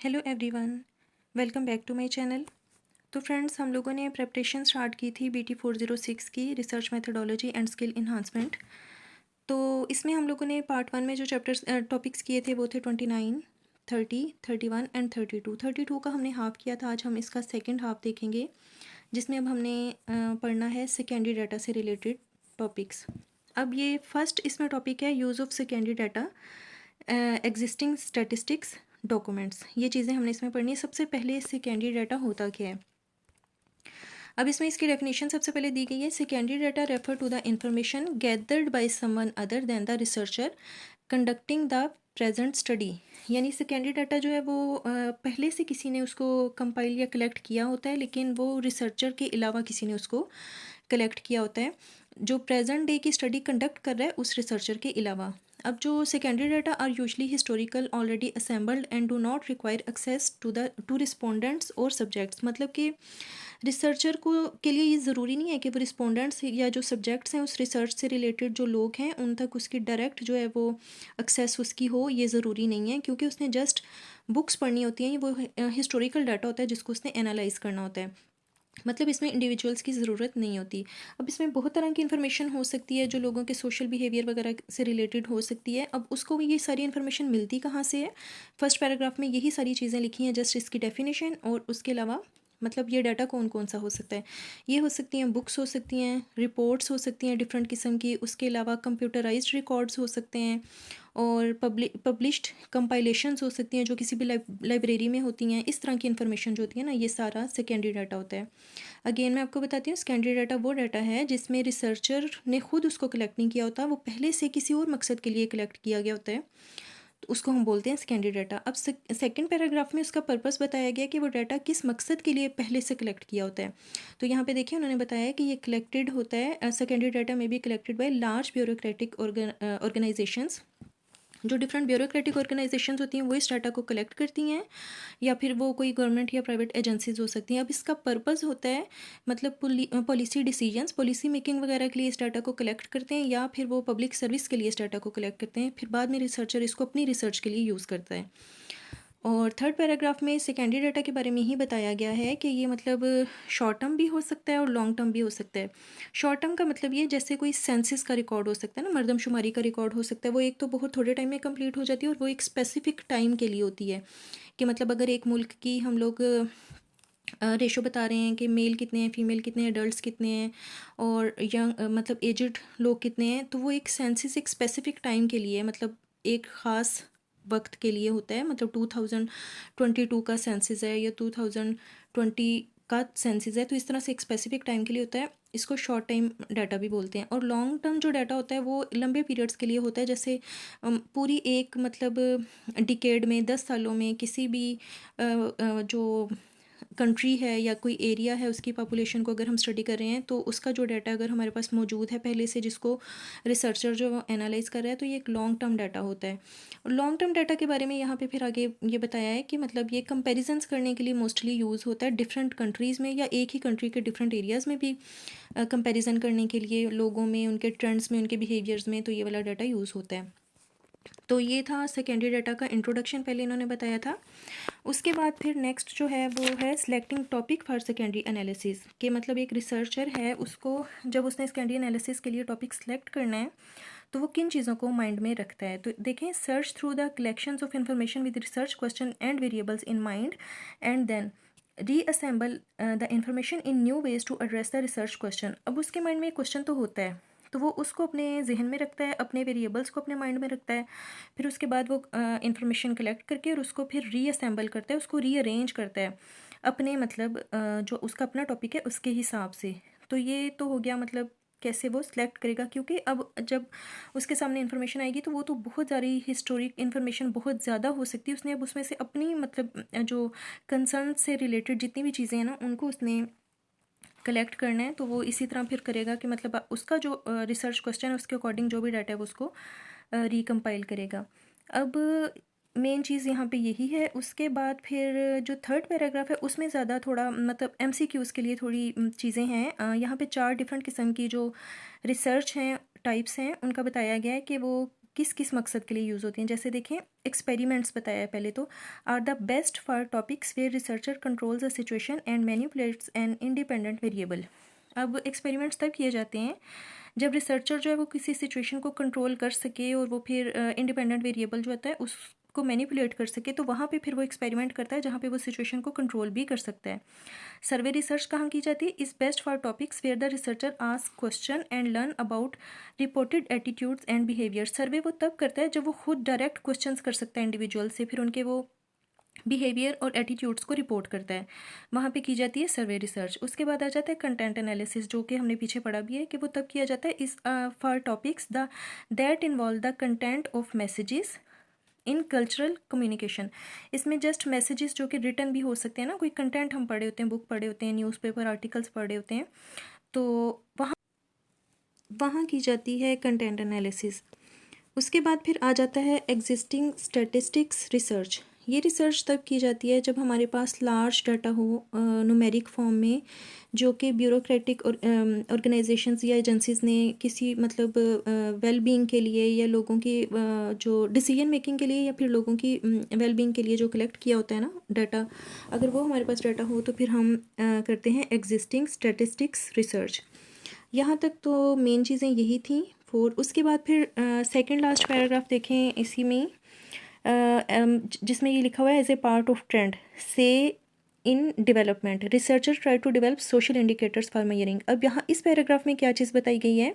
Hello everyone, welcome back to my channel. तो friends, हम लोगों ने प्रेपरेशन स्टार्ट की थी BT 406 की research methodology and skill enhancement. तो इसमें हम लोगों ने पार्ट 1 में जो टॉपिक्स किए थे वो थे 29, 30, 31 एंड 32। 32 का हमने हाफ किया था। आज हम इसका सेकेंड हाफ देखेंगे, जिसमें अब हमने पढ़ना है सेकेंडरी डाटा से रिलेटेड टॉपिक्स। अब ये फर्स्ट इसमें टॉपिक है use of secondary data, existing statistics, documents. ये चीज़ें हमने इसमें पढ़नी है। सबसे पहले सेकेंडरी डाटा होता क्या है। अब इसमें इसकी डेफिनेशन सबसे पहले दी गई है। Secondary data refer to the information gathered by someone other than the researcher conducting the present study. यानी सेकेंडरी डाटा जो है वो पहले से किसी ने उसको कंपाइल या कलेक्ट किया होता है, लेकिन वो रिसर्चर के अलावा किसी ने उसको कलेक्ट किया होता है जो प्रेजेंट डे की स्टडी कंडक्ट कर रहा है उस रिसर्चर के अलावा। अब जो secondary data are usually historical, already assembled and do not require access to respondents और सब्जेक्ट्स। मतलब कि रिसर्चर को के लिए ये ज़रूरी नहीं है कि वो रिस्पोंडेंट्स या जो सब्जेक्ट्स हैं उस रिसर्च से रिलेटेड जो लोग हैं उन तक उसकी डायरेक्ट जो है वो एक्सेस उसकी हो, ये ज़रूरी नहीं है, क्योंकि उसने जस्ट बुक्स पढ़नी होती हैं। वो हिस्टोरिकल डाटा होता है जिसको उसने एनालाइज करना होता है। मतलब इसमें इंडिविजुअल्स की ज़रूरत नहीं होती। अब इसमें बहुत तरह की इन्फॉर्मेशन हो सकती है जो लोगों के सोशल बिहेवियर वगैरह से रिलेटेड हो सकती है। अब उसको ये सारी इन्फॉर्मेशन मिलती कहाँ से है। फर्स्ट पैराग्राफ में यही सारी चीज़ें लिखी हैं, जस्ट इसकी डेफिनेशन। और उसके अलावा मतलब ये डाटा कौन कौन सा हो सकता है। ये हो सकती हैं बुक्स, हो सकती हैं रिपोर्ट्स, हो सकती हैं डिफरेंट किस्म की। उसके अलावा कंप्यूटराइज्ड रिकॉर्ड्स हो सकते हैं और पब्लिश्ड कंपाइलेशंस हो सकती हैं जो किसी भी लाइब्रेरी में होती हैं। इस तरह की इन्फॉर्मेशन जो होती है ना, ये सारा सेकेंडरी डाटा होता है। अगेन मैं आपको बताती हूँ, सेकेंडरी डाटा वो डाटा है जिसमें रिसर्चर ने खुद उसको कलेक्ट नहीं किया होता, वो पहले से किसी और मकसद के लिए कलेक्ट किया गया होता है, तो उसको हम बोलते हैं सेकेंडरी डाटा। अब सेकंड पैराग्राफ में उसका पर्पस बताया गया कि वो डाटा किस मकसद के लिए पहले से कलेक्ट किया होता है। तो यहाँ पे देखिए उन्होंने बताया कि ये कलेक्टेड होता है, सेकेंडरी डाटा में be collected by large bureaucratic organisations. जो डिफरेंट ब्यूरोक्रेटिक ऑर्गेनाइजेशंस होती हैं वो इस डाटा को कलेक्ट करती हैं, या फिर वो कोई गवर्नमेंट या प्राइवेट एजेंसीज हो सकती हैं। अब इसका पर्पस होता है मतलब पॉलिसी डिसीजंस, पॉलिसी मेकिंग वगैरह के लिए इस डाटा को कलेक्ट करते हैं, या फिर वो पब्लिक सर्विस के लिए इस डाटा को कलेक्ट करते हैं। फिर बाद में रिसर्चर इसको अपनी रिसर्च के लिए यूज़ करता है। और थर्ड पैराग्राफ में सेकेंडरी डाटा के बारे में ही बताया गया है कि ये मतलब शॉर्ट टर्म भी हो सकता है और लॉन्ग टर्म भी हो सकता है। शॉर्ट टर्म का मतलब ये जैसे कोई सेंसस का रिकॉर्ड हो सकता है ना, मरदमशुमारी का रिकॉर्ड हो सकता है। वो एक तो बहुत थोड़े टाइम में कंप्लीट हो जाती है और वो एक स्पेसिफिक टाइम के लिए होती है कि मतलब अगर एक मुल्क की हम लोग रेशो बता रहे हैं कि मेल कितने हैं, फीमेल कितने हैं, अडल्ट कितने हैं और यंग मतलब एजड लोग कितने हैं, तो वो एक सेंसस एक स्पेसिफिक टाइम के लिए मतलब एक ख़ास वक्त के लिए होता है। मतलब 2022 का सेंसस है या 2020 का सेंसस है, तो इस तरह से एक स्पेसिफिक टाइम के लिए होता है। इसको शॉर्ट टाइम डाटा भी बोलते हैं। और लॉन्ग टर्म जो डाटा होता है वो लंबे पीरियड्स के लिए होता है, जैसे पूरी एक मतलब डिकेड में 10 सालों में किसी भी जो कंट्री है या कोई एरिया है उसकी पॉपुलेशन को अगर हम स्टडी कर रहे हैं तो उसका जो डाटा अगर हमारे पास मौजूद है पहले से, जिसको रिसर्चर जो एनालाइज कर रहा है, तो ये एक लॉन्ग टर्म डाटा होता है। और लॉन्ग टर्म डाटा के बारे में यहाँ पे फिर आगे ये बताया है कि मतलब ये कंपैरिजंस करने के लिए मोस्टली यूज़ होता है डिफरेंट कंट्रीज़ में या एक ही कंट्री के डिफरेंट एरियाज़ में भी कंपैरिजन करने के लिए, लोगों में, उनके ट्रेंड्स में, उनके बिहेवियर्स में, तो ये वाला डाटा यूज़ होता है। तो ये था सेकेंडरी डाटा का इंट्रोडक्शन, पहले इन्होंने बताया था। उसके बाद फिर नेक्स्ट जो है वो है selecting topic for secondary analysis. कि मतलब एक रिसर्चर है, उसको जब उसने सेकेंडरी एनालिसिस के लिए टॉपिक सेलेक्ट करना है तो वो किन चीज़ों को माइंड में रखता है। तो देखें, search through the collections of information with research question and variables in mind and then reassemble the information in new ways to address the research question. अब उसके माइंड में एक क्वेश्चन तो होता है, तो वो उसको अपने जहन में रखता है, अपने वेरिएबल्स को अपने माइंड में रखता है। फिर उसके बाद वो इंफॉर्मेशन कलेक्ट करके और उसको फिर रीअसेंबल करता है, उसको रीअरेंज करता है अपने मतलब जो उसका अपना टॉपिक है उसके हिसाब से। तो ये तो हो गया मतलब कैसे वो सिलेक्ट करेगा, क्योंकि अब जब उसके सामने इन्फॉर्मेशन आएगी तो वो तो बहुत सारी हिस्टोरिक इन्फॉर्मेशन बहुत ज़्यादा हो सकती है। उसने अब उसमें से अपनी मतलब जो कंसर्न से रिलेटेड जितनी भी चीज़ें हैं ना उनको उसने कलेक्ट करना है। तो वो इसी तरह फिर करेगा कि मतलब उसका जो रिसर्च क्वेश्चन है उसके अकॉर्डिंग जो भी डाटा है वो उसको रिकम्पाइल करेगा। अब मेन चीज़ यहाँ पे यही है। उसके बाद फिर जो थर्ड पैराग्राफ है उसमें ज़्यादा थोड़ा मतलब MCQs के लिए थोड़ी चीज़ें हैं। यहाँ पे 4 डिफरेंट किस्म की जो रिसर्च हैं, टाइप्स हैं, उनका बताया गया है कि वो किस किस मकसद के लिए यूज़ होती हैं। जैसे देखें, एक्सपेरिमेंट्स बताया है पहले तो, are the best for topics where researcher controls a situation and manipulates an independent variable. अब एक्सपेरिमेंट्स तब किए जाते हैं जब रिसर्चर जो है वो किसी सिचुएशन को कंट्रोल कर सके और वो फिर इंडिपेंडेंट वेरिएबल जो होता है उसको मैनिपुलेट कर सके, तो वहाँ पे फिर वो एक्सपेरिमेंट करता है जहाँ पे वो सिचुएशन को कंट्रोल भी कर सकता है। सर्वे रिसर्च कहाँ की जाती है? Is best for topics where the researcher ask question and learn about reported attitudes and behaviour. Survey वो तब करता है जब वो खुद डायरेक्ट क्वेश्चंस कर सकता है इंडिविजुअल से, फिर उनके वो बिहेवियर और एटीट्यूड्स को रिपोर्ट करता है, वहाँ पे की जाती है सर्वे रिसर्च। उसके बाद आ जाता है कंटेंट एनालिसिस, जो कि हमने पीछे पढ़ा भी है कि वो तब किया जाता है इस for topics the that involve the content of messages in cultural communication. इसमें जस्ट मैसेजेस जो कि रिटर्न भी हो सकते हैं ना, कोई कंटेंट हम पढ़े होते हैं, बुक पढ़े होते हैं, न्यूज़पेपर आर्टिकल्स पढ़े होते हैं, तो वहाँ वहाँ की जाती है कंटेंट एनालिसिस। उसके बाद फिर आ जाता है एग्जिस्टिंग स्टैटिस्टिक्स रिसर्च। ये रिसर्च तब की जाती है जब हमारे पास लार्ज डाटा हो न्यूमेरिक फॉर्म में, जो कि ब्यूरोक्रेटिक और ऑर्गेनाइजेशंस या एजेंसीज ने किसी मतलब वेल बीइंग के लिए या लोगों की जो डिसीजन मेकिंग के लिए या फिर लोगों की वेल बीइंग के लिए जो कलेक्ट किया होता है ना डाटा, अगर वो हमारे पास डाटा हो तो फिर हम करते हैं एग्जिस्टिंग स्टैटिस्टिक्स रिसर्च। यहाँ तक तो मेन चीज़ें यही थी। उसके बाद फिर सेकंड लास्ट पैराग्राफ देखें इसी में, जिसमें ये लिखा हुआ है as a part of trend से in development researcher try to develop social indicators for measuring. अब यहाँ इस पैराग्राफ में क्या चीज़ बताई गई है,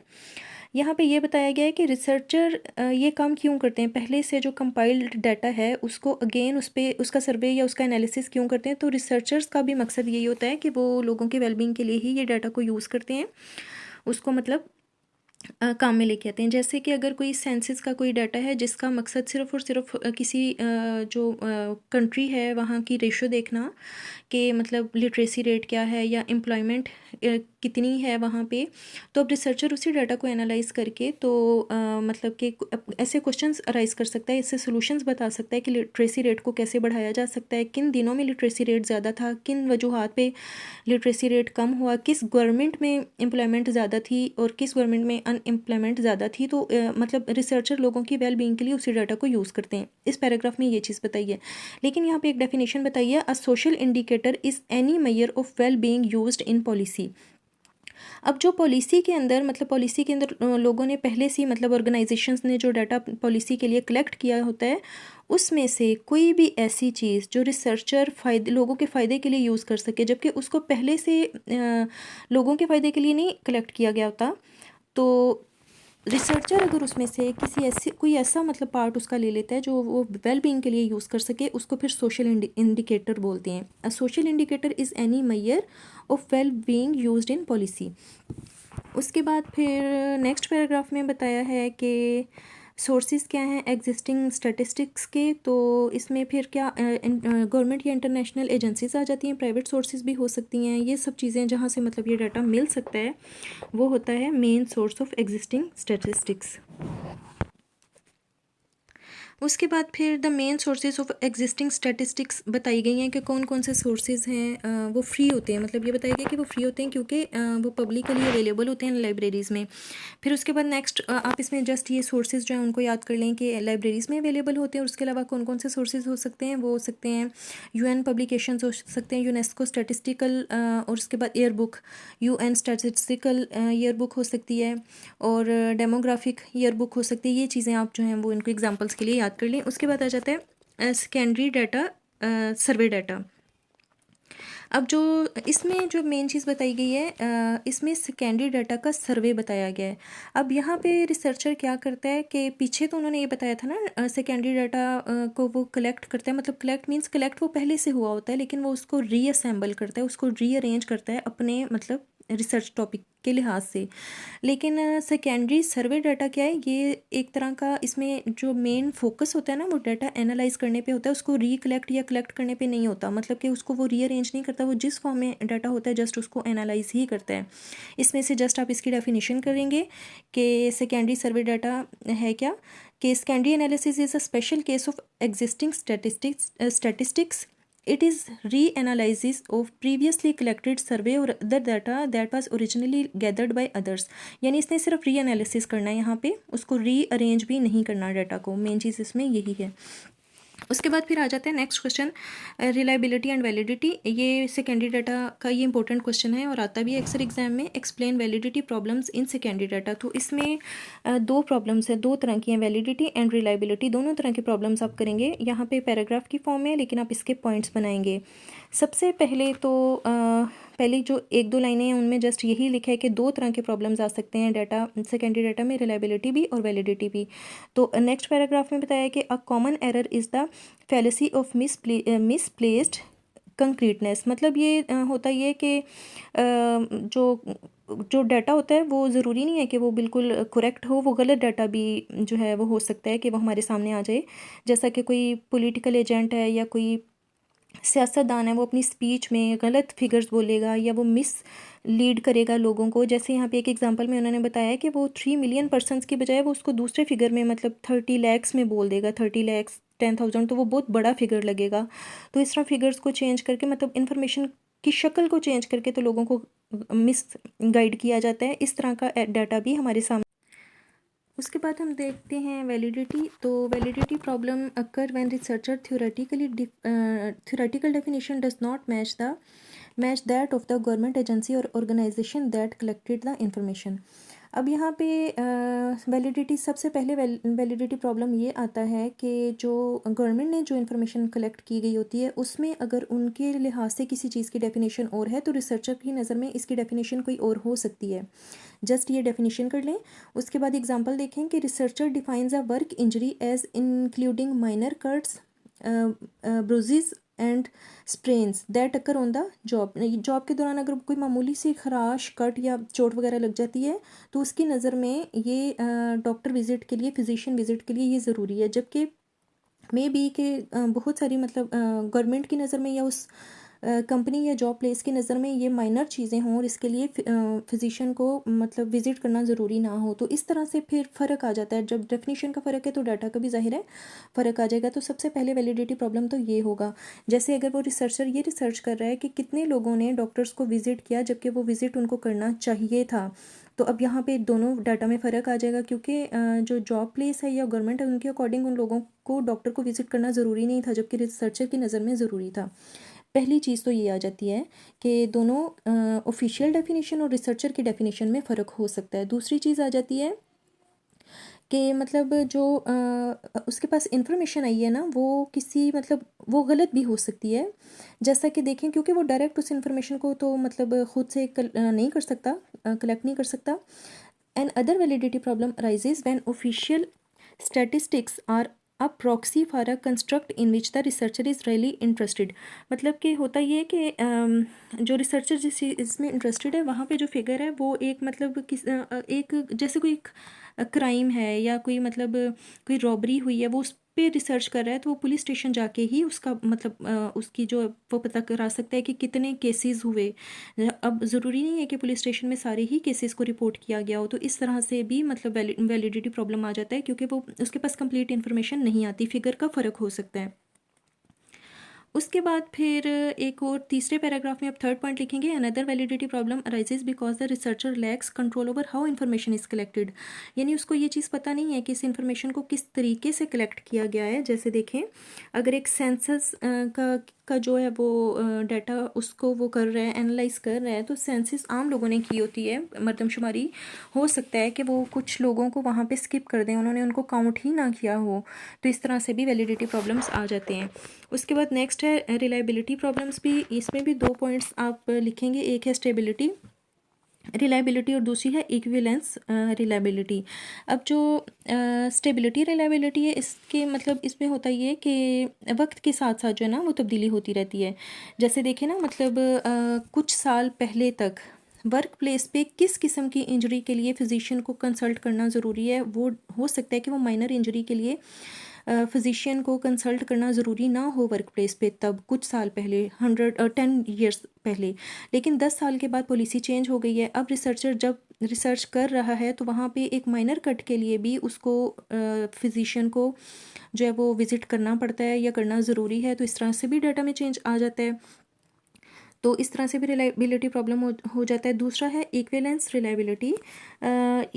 यहाँ पे ये बताया गया है कि रिसर्चर ये काम क्यों करते हैं, पहले से जो कंपाइल्ड डाटा है उसको अगेन उस पर उसका सर्वे या उसका एनालिसिस क्यों करते हैं। तो रिसर्चर्स का भी मकसद यही होता है कि वो लोगों के वेलबींग के लिए ही ये डाटा को यूज़ करते हैं, उसको मतलब काम में लेके आते हैं। जैसे कि अगर कोई सेंसस का कोई डाटा है जिसका मकसद सिर्फ और सिर्फ किसी जो कंट्री है वहाँ की रेशो देखना कि मतलब लिटरेसी रेट क्या है या एम्प्लॉयमेंट कितनी है वहाँ पे, तो अब रिसर्चर उसी डाटा को एनालाइज करके तो मतलब कि ऐसे क्वेश्चंस अराइज कर सकता है, इससे सॉल्यूशंस बता सकता है कि लिटरेसी रेट को कैसे बढ़ाया जा सकता है, किन दिनों में लिटरेसी रेट ज़्यादा था, किन वजूहात पे लिटरेसी रेट कम हुआ, किस गवर्नमेंट में एम्प्लॉयमेंट ज़्यादा थी और किस गवर्नमेंट में अनएम्प्लॉयमेंट ज़्यादा थी। तो मतलब रिसर्चर लोगों की वेल बीइंग के लिए उसी डाटा को यूज़ करते हैं। इस पैराग्राफ में ये चीज़ बताई है, लेकिन यहाँ पे एक डेफिनेशन बताई है, a social indicator is any measure of well being used in policy. अब जो पॉलिसी के अंदर मतलब पॉलिसी के अंदर लोगों ने पहले से मतलब ऑर्गेनाइजेशंस ने जो डाटा पॉलिसी के लिए कलेक्ट किया होता है, उसमें से कोई भी ऐसी चीज़ जो रिसर्चर लोगों के फ़ायदे के लिए यूज़ कर सके, जबकि उसको पहले से लोगों के फ़ायदे के लिए नहीं कलेक्ट किया गया होता, तो रिसर्चर अगर उसमें से कोई ऐसा मतलब पार्ट उसका ले लेता है जो वो वेल बीइंग के लिए यूज़ कर सके, उसको फिर सोशल इंडिकेटर बोलते हैं। A social indicator is any measure of well being used in policy. उसके बाद फिर नेक्स्ट पैराग्राफ में बताया है कि सोर्सेज क्या हैं एग्जिस्टिंग स्टैटिस्टिक्स के, तो इसमें फिर क्या गवर्नमेंट या इंटरनेशनल एजेंसीज आ जाती हैं, प्राइवेट सोर्सेज भी हो सकती हैं, ये सब चीज़ें जहाँ से मतलब ये डाटा मिल सकता है वो होता है main source of existing statistics. उसके बाद फिर the main sources of existing statistics बताई गई हैं कि कौन कौन से सोर्सेज हैं वो फ्री होते हैं, मतलब ये बताया गया कि वो फ्री होते हैं क्योंकि वो पब्लिकली अवेलेबल होते हैं लाइब्रेरीज़ में। फिर उसके बाद नेक्स्ट आप इसमें जस्ट ये सोर्सेज जो हैं उनको याद कर लें कि लाइब्रेरीज़ में अवेलेबल होते हैं, और उसके अलावा कौन कौन से सोर्सेज हो सकते हैं, वो हो सकते हैं UN पब्लिकेशंस हो सकते हैं, यूनेस्को स्टैटिस्टिकल, और उसके बाद year book, UN statistical year book हो सकती है, और डेमोग्राफिक ईयर बुक हो सकती है। ये चीज़ें आप जो हैं वो इनको एग्जांपल्स के लिए याद कर लें। उसके बाद आ जाता है सेकेंडरी डाटा, सर्वे डाटा। अब जो इसमें जो मेन चीज़ बताई गई है इसमें सेकेंडरी डाटा का सर्वे बताया गया है। अब यहाँ पे रिसर्चर क्या करता है कि पीछे तो उन्होंने ये बताया था ना सेकेंडरी डाटा को वो कलेक्ट करता है, मतलब कलेक्ट मीन्स कलेक्ट वो पहले से हुआ होता है, लेकिन वो उसको रीअसेंबल करता है, उसको रीअरेंज करता है अपने मतलब रिसर्च टॉपिक के लिहाज से। लेकिन सेकेंडरी सर्वे डाटा क्या है, ये एक तरह का इसमें जो मेन फोकस होता है ना वो डाटा एनालाइज करने पे होता है, उसको रिकलेक्ट या कलेक्ट करने पे नहीं होता, मतलब कि उसको वो रीअरेंज नहीं करता, वो जिस फॉर्म में डाटा होता है जस्ट उसको एनालाइज ही करता है। इसमें से जस्ट आप इसकी डेफिनेशन करेंगे कि सेकेंडरी सर्वे डाटा है क्या, कि secondary analysis is a special case of existing statistics it is री एनालिसिस ऑफ प्रीवियसली कलेक्टेड सर्वे और other data that was originally gathered by others. यानी इसने सिर्फ री एनालिसिस करना है, यहाँ पे उसको री अरेंज भी नहीं करना डाटा को, मेन चीज़ इसमें यही है। उसके बाद फिर आ जाते हैं next question, reliability and validity. ये सेकेंडरी डाटा का ये इंपॉर्टेंट क्वेश्चन है और आता भी है अक्सर एग्जाम में। Explain validity problems in secondary data. तो इसमें दो प्रॉब्लम्स है, दो तरह की हैं, वैलिडिटी एंड रिलायबिलिटी, दोनों तरह के प्रॉब्लम्स आप करेंगे। यहाँ पे पैराग्राफ की फॉर्म में, लेकिन आप इसके पॉइंट्स बनाएंगे। सबसे पहले तो पहले जो एक दो लाइनें हैं उनमें जस्ट यही लिखा है कि दो तरह के प्रॉब्लम्स आ सकते हैं डाटा, सेकेंडरी डाटा में, रिलायबिलिटी भी और वैलिडिटी भी। तो नेक्स्ट पैराग्राफ में बताया कि a common error is the fallacy of misplaced concreteness. मतलब ये होता ये कि जो जो डाटा होता है वो ज़रूरी नहीं है कि वो बिल्कुल करेक्ट हो, वो गलत डाटा भी जो है वो हो सकता है कि वो हमारे सामने आ जाए। जैसा कि कोई पॉलिटिकल एजेंट है या कोई सियासतदान है, वो अपनी स्पीच में गलत फिगर्स बोलेगा या वो मिस लीड करेगा लोगों को। जैसे यहाँ पे एक एग्जांपल में उन्होंने बताया कि वो 3 मिलियन पर्सनस की बजाय वो उसको दूसरे फिगर में, मतलब 30 लैक्स में बोल देगा, 30 लैक्स 10,000, तो वो बहुत बड़ा फिगर लगेगा। तो इस तरह फिगर्स को चेंज करके, मतलब इन्फॉर्मेशन की शक्ल को चेंज करके, तो लोगों को मिस गाइड किया जाता है। इस तरह का डाटा भी हमारे सामने। उसके बाद हम देखते हैं वैलिडिटी। तो validity problem occur when researcher theoretical definition does not match that of the government agency और organization that collected the information. अब यहाँ पे वैलिडिटी, सबसे पहले वैलिडिटी प्रॉब्लम ये आता है कि जो गवर्नमेंट ने जो इन्फॉर्मेशन कलेक्ट की गई होती है उसमें अगर उनके लिहाज से किसी चीज़ की डेफिनेशन और है तो रिसर्चर की नज़र में इसकी डेफिनेशन कोई और हो सकती है। जस्ट ये डेफिनेशन कर लें। उसके बाद एग्जांपल देखें कि researcher defines a work injury as including minor cuts, bruises and sprains that occur on the job. Job के दौरान अगर कोई मामूली सी खराश, कट या चोट वगैरह लग जाती है तो उसकी नज़र में ये डॉक्टर विजिट के लिए, फिजिशियन विजिट के लिए ये ज़रूरी है। जबकि मे बी के बहुत सारी, मतलब गवर्नमेंट की नज़र में या उस कंपनी या जॉब प्लेस की नज़र में ये माइनर चीज़ें हों और इसके लिए फिजिशियन को मतलब विज़िट करना ज़रूरी ना हो। तो इस तरह से फिर फ़र्क आ जाता है। जब डेफिनेशन का फ़र्क है तो डाटा का भी ज़ाहिर है फ़र्क आ जाएगा। तो सबसे पहले वैलिडिटी प्रॉब्लम तो ये होगा। जैसे अगर वो रिसर्चर ये रिसर्च कर रहा है कि कितने लोगों ने डॉक्टर्स को विज़िट किया जबकि वो विज़िट उनको करना चाहिए था, तो अब यहाँ पे दोनों डाटा में फ़र्क आ जाएगा, क्योंकि जो जॉब प्लेस है या गवर्नमेंट है उनके अकॉर्डिंग उन लोगों को डॉक्टर को विज़िट करना ज़रूरी नहीं था जबकि रिसर्चर की नज़र में ज़रूरी था। पहली चीज़ तो ये आ जाती है कि दोनों ऑफिशियल डेफिनेशन और रिसर्चर की डेफिनेशन में फ़र्क हो सकता है। दूसरी चीज़ आ जाती है कि मतलब जो उसके पास इंफॉर्मेशन आई है ना, वो किसी, मतलब वो गलत भी हो सकती है। जैसा कि देखें, क्योंकि वो डायरेक्ट उस इंफॉर्मेशन को तो मतलब खुद से नहीं कर सकता, कलेक्ट नहीं कर सकता। Another validity problem arises when official statistics are a proxy for a construct in which the researcher is really interested. मतलब कि होता ये है कि जो रिसर्चर जिस इसमें इंटरेस्टेड है वहाँ पे जो फिगर है वो एक, मतलब एक जैसे कोई क्राइम है या कोई, मतलब कोई रॉबरी हुई है, वो उस पे रिसर्च कर रहा है, तो वो पुलिस स्टेशन जाके ही उसका, मतलब उसकी जो वो पता करा सकता है कि कितने केसेस हुए। अब ज़रूरी नहीं है कि पुलिस स्टेशन में सारे ही केसेस को रिपोर्ट किया गया हो। तो इस तरह से भी मतलब वैलिडिटी प्रॉब्लम आ जाता है, क्योंकि वो उसके पास कंप्लीट इन्फॉर्मेशन नहीं आती, फिगर का फ़र्क हो सकता है। उसके बाद फिर एक और तीसरे पैराग्राफ में आप थर्ड पॉइंट लिखेंगे, another validity problem arises because the researcher lakhs control over how information is collected. यानी उसको ये चीज़ पता नहीं है कि इस इन्फॉर्मेशन को किस तरीके से कलेक्ट किया गया है। जैसे देखें, अगर एक सेंसस का जो है वो डाटा उसको वो कर रहा है, एनालाइज कर रहा है, तो सेंसस आम लोगों ने की होती है, मरदमशुमारी। हो सकता है कि वो कुछ लोगों को वहाँ पे स्किप कर दें, उन्होंने उनको काउंट ही ना किया हो। तो इस तरह से भी वैलिडिटी प्रॉब्लम्स आ जाते हैं। उसके बाद नेक्स्ट है रिलायबिलिटी प्रॉब्लम्स भी। इसमें भी दो पॉइंट्स आप लिखेंगे, एक है स्टेबिलिटी रिलायबिलिटी और दूसरी है इक्विवेलेंस रिलायबिलिटी। अब जो स्टेबिलिटी रिलायबिलिटी है, इसके मतलब इसमें होता ये कि वक्त के साथ साथ जो है ना वो तब्दीली होती रहती है। जैसे देखें ना, मतलब कुछ साल पहले तक वर्क प्लेस पे किस किस्म की इंजरी के लिए फिजिशियन को कंसल्ट करना ज़रूरी है, वो हो सकता है कि वो माइनर इंजरी के लिए फिजिशियन को कंसल्ट करना ज़रूरी ना हो वर्क प्लेस पे, तब कुछ साल पहले 10 ईयर्स पहले। लेकिन 10 साल के बाद पॉलिसी चेंज हो गई है। अब रिसर्चर जब रिसर्च कर रहा है तो वहाँ पे एक माइनर कट के लिए भी उसको फिजिशियन को जो है वो विज़िट करना पड़ता है या करना ज़रूरी है, तो इस तरह से भी डाटा में चेंज आ जाता है। तो इस तरह से भी रिलायबिलिटी प्रॉब्लम हो जाता है। दूसरा है इक्विवेलेंस रिलायबिलिटी,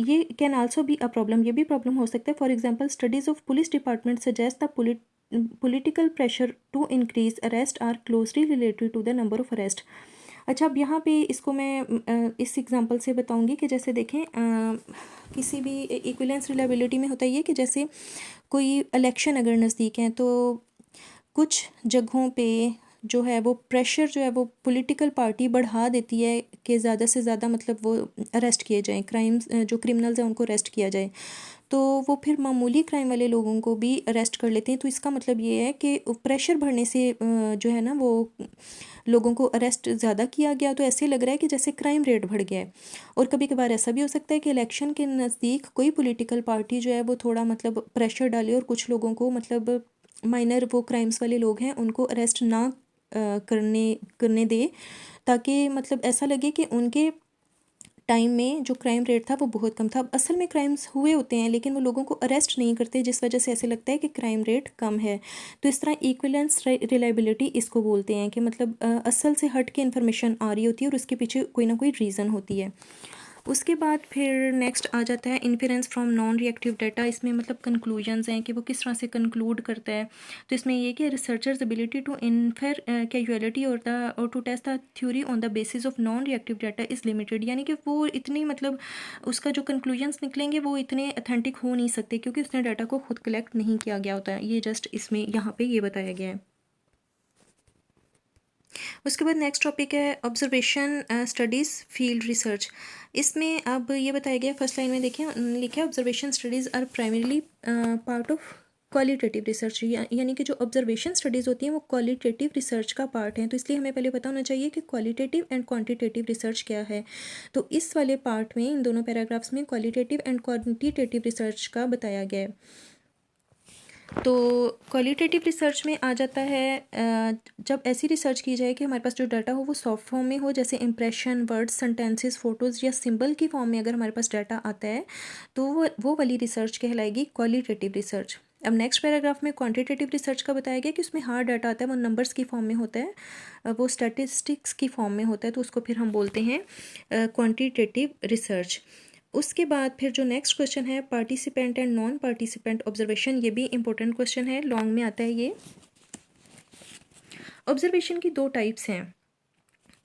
ये can also be a problem, ये भी प्रॉब्लम हो सकता है। For example studies of police department suggest the political pressure to increase arrest are closely related to the number of arrest. अच्छा, अब यहाँ पे इसको मैं इस एग्जांपल से बताऊंगी कि जैसे देखें किसी भी इक्विवेलेंस रिलायबिलिटी में होता है ये कि जैसे कोई इलेक्शन अगर नज़दीक है तो कुछ जगहों पे जो है वो प्रेशर जो है वो पॉलिटिकल पार्टी बढ़ा देती है कि ज़्यादा से ज़्यादा मतलब वो अरेस्ट किए जाएं, क्राइम्स जो क्रिमिनल्स हैं उनको अरेस्ट किया जाए, तो वो फिर मामूली क्राइम वाले लोगों को भी अरेस्ट कर लेते हैं। तो इसका मतलब ये है कि प्रेशर बढ़ने से जो है ना वो लोगों को अरेस्ट ज़्यादा किया गया, तो ऐसे लग रहा है कि जैसे क्राइम रेट बढ़ गया है। और कभी कभार ऐसा भी हो सकता है कि इलेक्शन के नज़दीक कोई पॉलिटिकल पार्टी जो है वो थोड़ा मतलब प्रेशर डाले और कुछ लोगों को मतलब माइनर वो क्राइम्स वाले लोग हैं उनको अरेस्ट ना करने दे, ताकि मतलब ऐसा लगे कि उनके टाइम में जो क्राइम रेट था वो बहुत कम था। अब असल में क्राइम्स हुए होते हैं लेकिन वो लोगों को अरेस्ट नहीं करते, जिस वजह से ऐसे लगता है कि क्राइम रेट कम है। तो इस तरह इक्विवेलेंस रिलायबिलिटी इसको बोलते हैं कि मतलब असल से हट के इन्फॉर्मेशन आ रही होती है और उसके पीछे कोई ना कोई रीज़न होती है। उसके बाद फिर नेक्स्ट आ जाता है inference from non reactive data. इसमें मतलब कंक्लूजन्स हैं कि वो किस तरह से कंक्लूड करता है। तो इसमें ये कि researchers ability to infer causality और to test the theory on the basis of non reactive data is limited, यानी कि वो इतनी मतलब उसका जो कंक्लूजन्स निकलेंगे वो इतने अथेंटिक हो नहीं सकते क्योंकि उसने डाटा को खुद कलेक्ट नहीं किया गया होता है। ये जस्ट इसमें यहाँ पे ये बताया गया है। उसके बाद नेक्स्ट टॉपिक है ऑब्जर्वेशन स्टडीज़ फील्ड रिसर्च। इसमें अब ये बताया गया फर्स्ट लाइन में देखें लिखा है observation studies are primarily part of qualitative research, यानी कि जो ऑब्जर्वेशन स्टडीज़ होती हैं वो क्वालिटेटिव रिसर्च का पार्ट हैं। तो इसलिए हमें पहले पता होना चाहिए कि क्वालिटेटिव एंड क्वांटिटेटिव रिसर्च क्या है। तो इस वाले पार्ट में इन दोनों पैराग्राफ्स में क्वालिटेटिव एंड क्वांटिटेटिव रिसर्च का बताया गया है। तो क्वालिटेटिव रिसर्च में आ जाता है जब ऐसी रिसर्च की जाए कि हमारे पास जो डाटा हो वो सॉफ्ट फॉर्म में हो, जैसे इंप्रेशन, वर्ड्स, सेंटेंसेस, फोटोज़ या सिंबल की फॉर्म में अगर हमारे पास डाटा आता है तो वो वाली रिसर्च कहलाएगी क्वालिटेटिव रिसर्च। अब नेक्स्ट पैराग्राफ में क्वांटिटेटिव रिसर्च का बताया गया कि उसमें हार्ड डाटा आता है, वो नंबर्स की फॉर्म में होता है, वो स्टैटिस्टिक्स की फॉर्म में होता है, तो उसको फिर हम बोलते हैं क्वांटिटेटिव रिसर्च। उसके बाद फिर जो नेक्स्ट क्वेश्चन है participant and non participant observation, ये भी इंपॉर्टेंट क्वेश्चन है, लॉन्ग में आता है ये। ऑब्जर्वेशन की दो टाइप्स हैं।